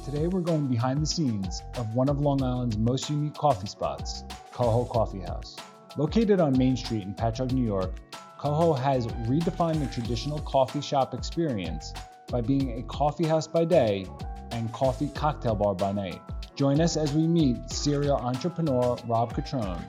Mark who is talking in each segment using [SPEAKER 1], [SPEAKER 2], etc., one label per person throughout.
[SPEAKER 1] Today we're going behind the scenes of one of Long Island's most unique coffee spots, COHO Coffee House. Located on Main Street in Patchogue, New York, COHO has redefined the traditional coffee shop experience by being a coffee house by day and coffee cocktail bar by night. Join us as we meet serial entrepreneur Rob Cutrone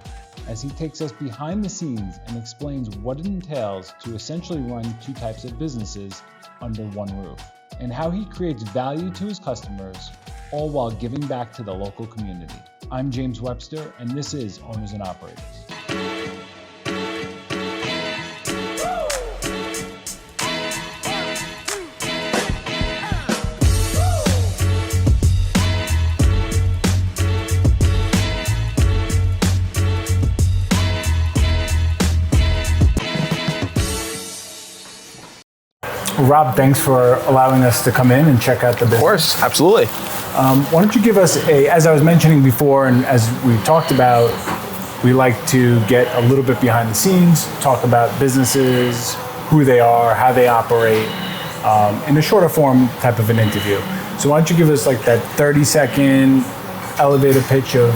[SPEAKER 1] as he takes us behind the scenes and explains what it entails to essentially run two types of businesses under one roof, and how he creates value to his customers, all while giving back to the local community. I'm James Webster, and this is Owners and Operators. Rob, thanks for allowing us to come in and check out the business.
[SPEAKER 2] Of course, absolutely.
[SPEAKER 1] Why don't you give us as I was mentioning before, and as we talked about, we like to get a little bit behind the scenes, talk about businesses, who they are, how they operate, in a shorter form type of an interview. So why don't you give us like that 30-second elevator pitch of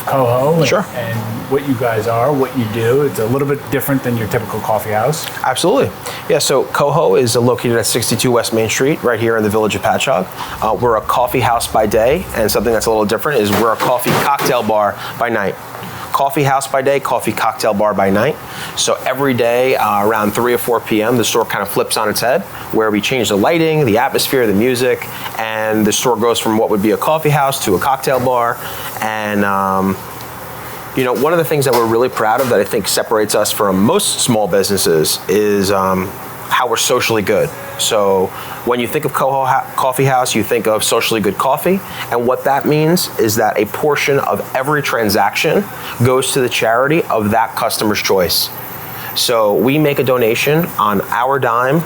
[SPEAKER 1] COHO
[SPEAKER 2] Sure.
[SPEAKER 1] and what you guys are, what you do. It's a little bit different than your typical coffee house.
[SPEAKER 2] Absolutely. Yeah, so COHO is located at 62 West Main Street, right here in the village of Patchogue. We're a coffee house by day, and something that's a little different is we're a coffee cocktail bar by night. Coffee house by day, coffee cocktail bar by night. So every day around 3 or 4 p.m., the store kind of flips on its head, where we change the lighting, the atmosphere, the music, and the store goes from what would be a coffee house to a cocktail bar. And one of the things that we're really proud of that I think separates us from most small businesses is how we're socially good. So when you think of COHO Coffee House, you think of socially good coffee. And what that means is that a portion of every transaction goes to the charity of that customer's choice. So we make a donation on our dime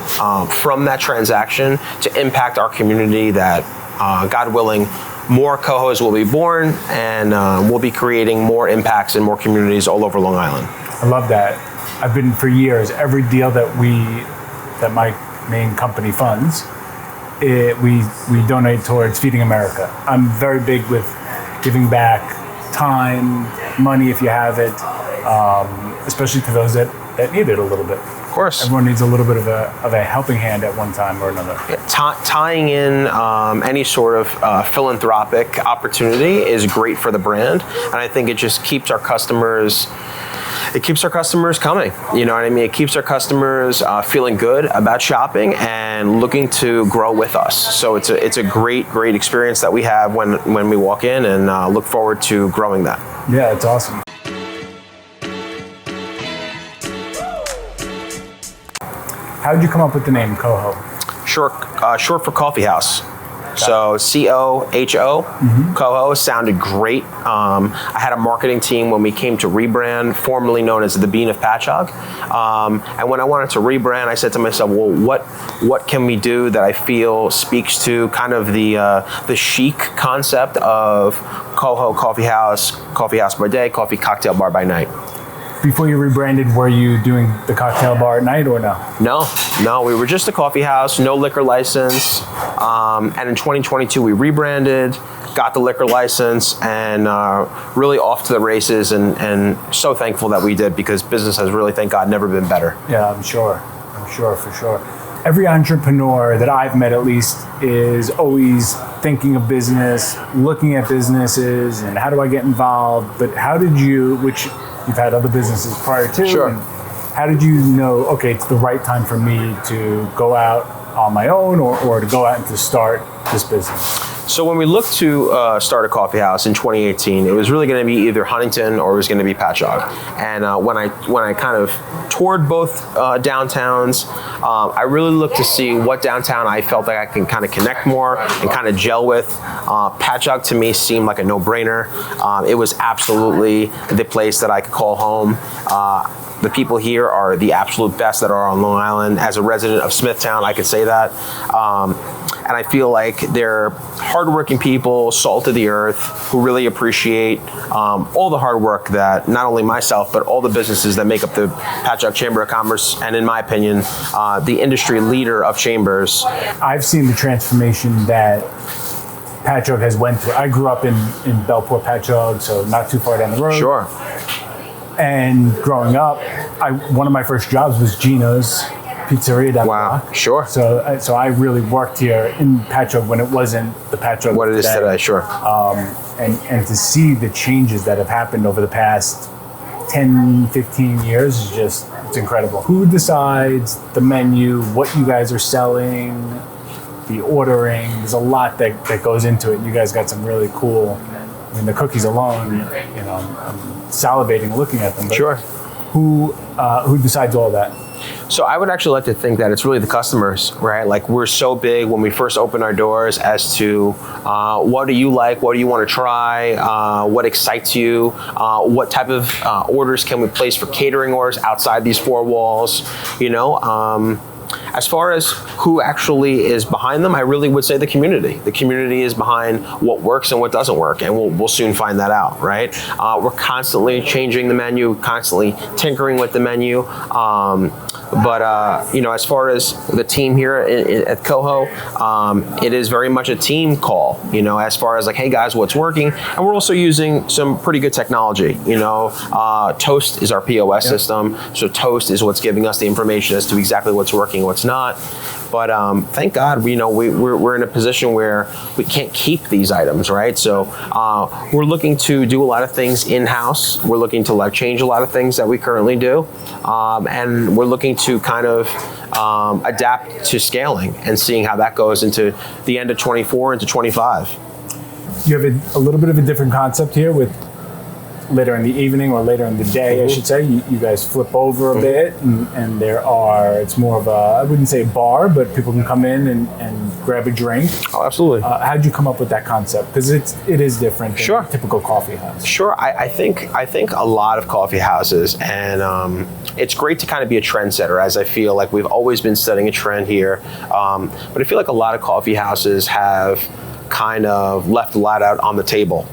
[SPEAKER 2] from that transaction to impact our community that, God willing, more COHOs will be born, and we'll be creating more impacts in more communities all over Long Island.
[SPEAKER 1] I love that. I've been for years, every deal that my main company funds, we donate towards Feeding America. I'm very big with giving back time, money if you have it, especially to those that need it a little bit.
[SPEAKER 2] Of course.
[SPEAKER 1] Everyone needs a little bit of a helping hand at one time or another.
[SPEAKER 2] Yeah, tying in any sort of philanthropic opportunity is great for the brand, and I think it just keeps our customers. It keeps our customers coming. You know what I mean? It keeps our customers feeling good about shopping and looking to grow with us. So it's a great experience that we have when we walk in, and look forward to growing that.
[SPEAKER 1] Yeah, it's awesome. How did you come up with the name COHO?
[SPEAKER 2] Short for coffee house. So COHO, COHO sounded great. I had a marketing team when we came to rebrand, formerly known as the Bean of Patchogue. And when I wanted to rebrand, I said to myself, well, what can we do that I feel speaks to kind of the chic concept of COHO Coffee House by day, coffee cocktail bar by night.
[SPEAKER 1] Before you rebranded, were you doing the cocktail bar at night or no?
[SPEAKER 2] No, we were just a coffee house, no liquor license. And in 2022, we rebranded, got the liquor license, and really off to the races, and so thankful that we did, because business has really, thank God, never been better.
[SPEAKER 1] Yeah, I'm sure, for sure. Every entrepreneur that I've met, at least, is always thinking of business, looking at businesses, and how do I get involved? But how did you, which you've had other businesses prior to,
[SPEAKER 2] sure.
[SPEAKER 1] And how did you know, okay, it's the right time for me to go out on my own or to go out and to start this business?
[SPEAKER 2] So when we looked to start a coffee house in 2018, it was really going to be either Huntington or it was going to be Patchogue. And when I kind of toured both downtowns, I really looked to see what downtown I felt like I can kind of connect more and kind of gel with. Patchogue to me seemed like a no-brainer. It was absolutely the place that I could call home. The people here are the absolute best that are on Long Island. As a resident of Smithtown, I could say that. And I feel like they're hardworking people, salt of the earth, who really appreciate all the hard work that not only myself, but all the businesses that make up the Patchogue Chamber of Commerce, and in my opinion, the industry leader of chambers.
[SPEAKER 1] I've seen the transformation that Patchogue has went through. I grew up in Bellport, Patchogue, so not too far down the road.
[SPEAKER 2] Sure.
[SPEAKER 1] And growing up, one of my first jobs was Gino's Pizzeria down the block.
[SPEAKER 2] Wow, sure.
[SPEAKER 1] So I really worked here in Patchogue when it wasn't the Patchogue
[SPEAKER 2] what it is today, sure.
[SPEAKER 1] And to see the changes that have happened over the past 10, 15 years is just, it's incredible. Who decides the menu, what you guys are selling, the ordering? There's a lot that goes into it. You guys got some really cool, I mean, the cookies alone, you know, I'm salivating looking at them. But
[SPEAKER 2] sure.
[SPEAKER 1] Who decides all that?
[SPEAKER 2] So I would actually like to think that it's really the customers, right? Like, we're so big when we first open our doors as to what do you like, what do you want to try, what excites you, what type of orders can we place for catering orders outside these four walls, you know? As far as who actually is behind them, I really would say the community. The community is behind what works and what doesn't work, and we'll soon find that out, right? We're constantly changing the menu, constantly tinkering with the menu. But you know, as far as the team here at COHO, it is very much a team call, you know, as far as like, hey guys, what's working? And we're also using some pretty good technology, you know. Toast is our POS system, so Toast is what's giving us the information as to exactly what's working and what's not. But thank God, you know, we're in a position where we can't keep these items, right? So we're looking to do a lot of things in-house. We're looking to like change a lot of things that we currently do. And we're looking to kind of adapt to scaling and seeing how that goes into the end of 24 into 25.
[SPEAKER 1] You have a little bit of a different concept here with later in the evening or later in the day, I should say. You guys flip over a bit, and it's more of a, I wouldn't say a bar, but people can come in and grab a drink.
[SPEAKER 2] Oh, absolutely.
[SPEAKER 1] How'd you come up with that concept? Because it is different than a typical coffee house.
[SPEAKER 2] Sure. I think a lot of coffee houses, and it's great to kind of be a trendsetter, as I feel like we've always been setting a trend here. But I feel like a lot of coffee houses have kind of left a lot out on the table.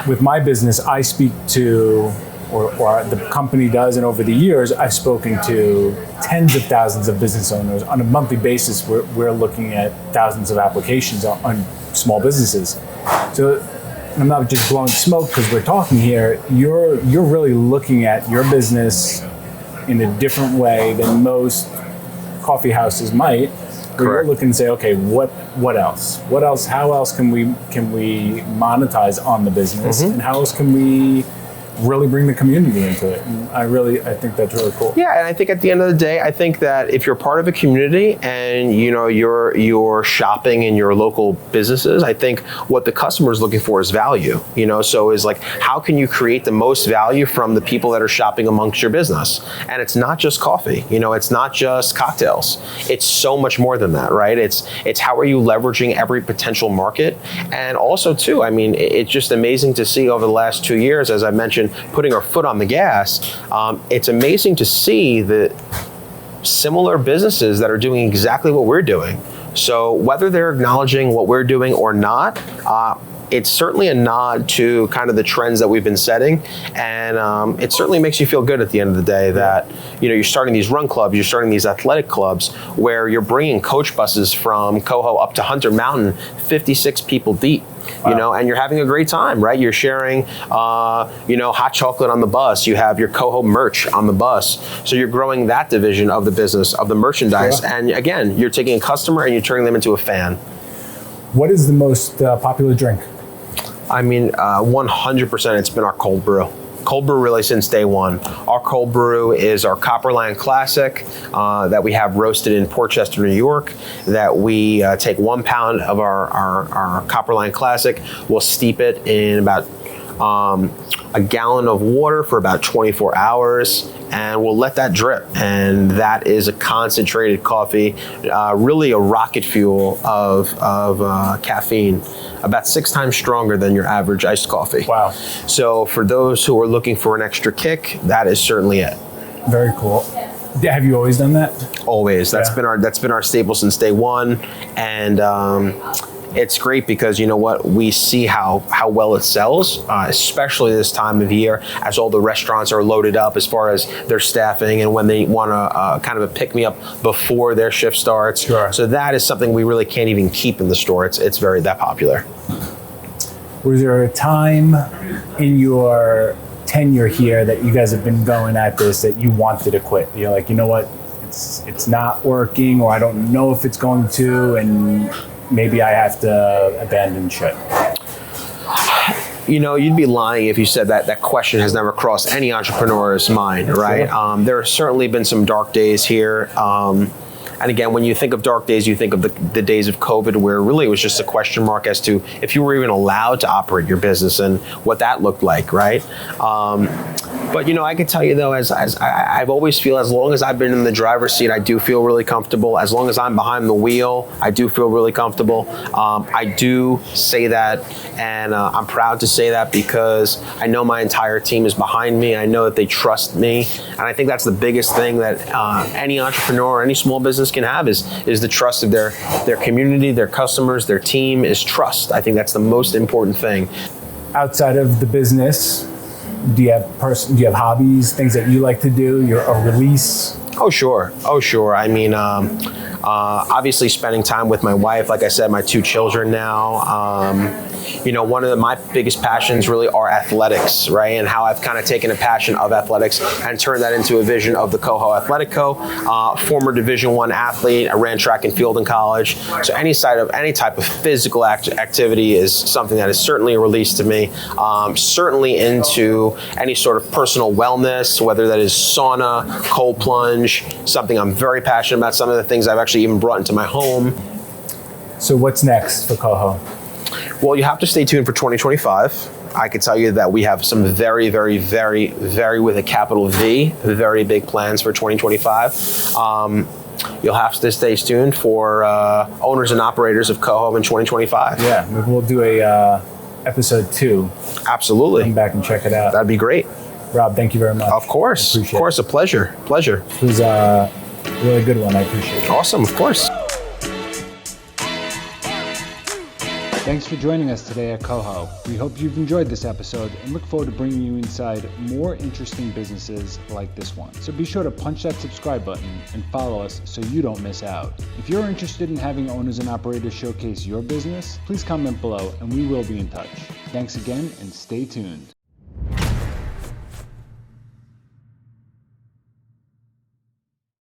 [SPEAKER 1] With my business, I speak to, or the company does, and over the years, I've spoken to tens of thousands of business owners. On a monthly basis, we're looking at thousands of applications on small businesses. So I'm not just blowing smoke because we're talking here. You're really looking at your business in a different way than most coffee houses might. We're looking to say, okay, what else? What else? How else can we monetize on the business, and how else can we really bring the community into it? And I think that's really cool.
[SPEAKER 2] Yeah, and I think at the end of the day, I think that if you're part of a community and you know you're shopping in your local businesses, I think what the customer is looking for is value. You know, so is like, how can you create the most value from the people that are shopping amongst your business? And it's not just coffee. You know, it's not just cocktails. It's so much more than that, right? It's how are you leveraging every potential market, and also too, I mean, it's just amazing to see over the last 2 years, as I mentioned, putting our foot on the gas. It's amazing to see the similar businesses that are doing exactly what we're doing. So whether they're acknowledging what we're doing or not, it's certainly a nod to kind of the trends that we've been setting, and it certainly makes you feel good at the end of the day that, you know, you're starting these run clubs, you're starting these athletic clubs where you're bringing coach buses from COHO up to Hunter Mountain, 56 people deep. You know, and you're having a great time, right? You're sharing, you know, hot chocolate on the bus. You have your COHO merch on the bus. So you're growing that division of the business, of the merchandise. And again, you're taking a customer and you're turning them into a fan.
[SPEAKER 1] What is the most popular drink?
[SPEAKER 2] I mean, 100% it's been our cold brew. Cold brew really since day one. Our cold brew is our Copperland Classic that we have roasted in Port Chester, New York, that we take 1 pound of our Copperland Classic. We'll steep it in about a gallon of water for about 24 hours, and we'll let that drip. And that is a concentrated coffee, really a rocket fuel of caffeine, about 6 times stronger than your average iced coffee.
[SPEAKER 1] Wow.
[SPEAKER 2] So for those who are looking for an extra kick, that is certainly it.
[SPEAKER 1] Very cool. Have you always done that?
[SPEAKER 2] Always. That's been our staple since day one. And it's great because, you know what, we see how well it sells, especially this time of year as all the restaurants are loaded up as far as their staffing and when they want to kind of a pick-me-up before their shift starts.
[SPEAKER 1] Sure.
[SPEAKER 2] So that is something we really can't even keep in the store. It's very that popular.
[SPEAKER 1] Was there a time in your tenure here that you guys have been going at this that you wanted to quit? You're like, you know what, it's not working, or I don't know if it's going to, and maybe I have to abandon ship?
[SPEAKER 2] You know, you'd be lying if you said that question has never crossed any entrepreneur's mind, right?
[SPEAKER 1] Sure.
[SPEAKER 2] There have certainly been some dark days here. And again, when you think of dark days, you think of the days of COVID, where really it was just a question mark as to if you were even allowed to operate your business and what that looked like, right? But you know, I can tell you though, as I've always feel, as long as I've been in the driver's seat, I do feel really comfortable. As long as I'm behind the wheel, I do feel really comfortable. I do say that, and I'm proud to say that, because I know my entire team is behind me. I know that they trust me, and I think that's the biggest thing that any entrepreneur or any small business can have is the trust of their community, their customers, their team, is trust. I think that's the most important thing.
[SPEAKER 1] Outside of the business, do you have hobbies, things that you like to do? A release?
[SPEAKER 2] Oh sure. I mean, obviously spending time with my wife. Like I said, my 2 children now. You know, one of my biggest passions really are athletics, right? And how I've kind of taken a passion of athletics and turned that into a vision of the COHO Athletic Co. Former Division I athlete. I ran track and field in college. So any type of physical activity is something that is certainly a release to me. Certainly into any sort of personal wellness, whether that is sauna, cold plunge, something I'm very passionate about. Some of the things I've actually even brought into my home.
[SPEAKER 1] So what's next for COHO?
[SPEAKER 2] Well, you have to stay tuned for 2025. I can tell you that we have some very, very, very, very, with a capital V, very big plans for 2025. You'll have to stay tuned for owners and operators of COHO in 2025.
[SPEAKER 1] Yeah, maybe we'll do a episode 2.
[SPEAKER 2] Absolutely.
[SPEAKER 1] Come back and check it out.
[SPEAKER 2] That'd be great.
[SPEAKER 1] Rob, thank you very much.
[SPEAKER 2] Of course. Of course, a pleasure. Pleasure.
[SPEAKER 1] It was a really good one. I appreciate it.
[SPEAKER 2] Awesome, of course.
[SPEAKER 1] Thanks for joining us today at COHO. We hope you've enjoyed this episode and look forward to bringing you inside more interesting businesses like this one. So be sure to punch that subscribe button and follow us so you don't miss out. If you're interested in having owners and operators showcase your business, please comment below and we will be in touch. Thanks again and stay tuned.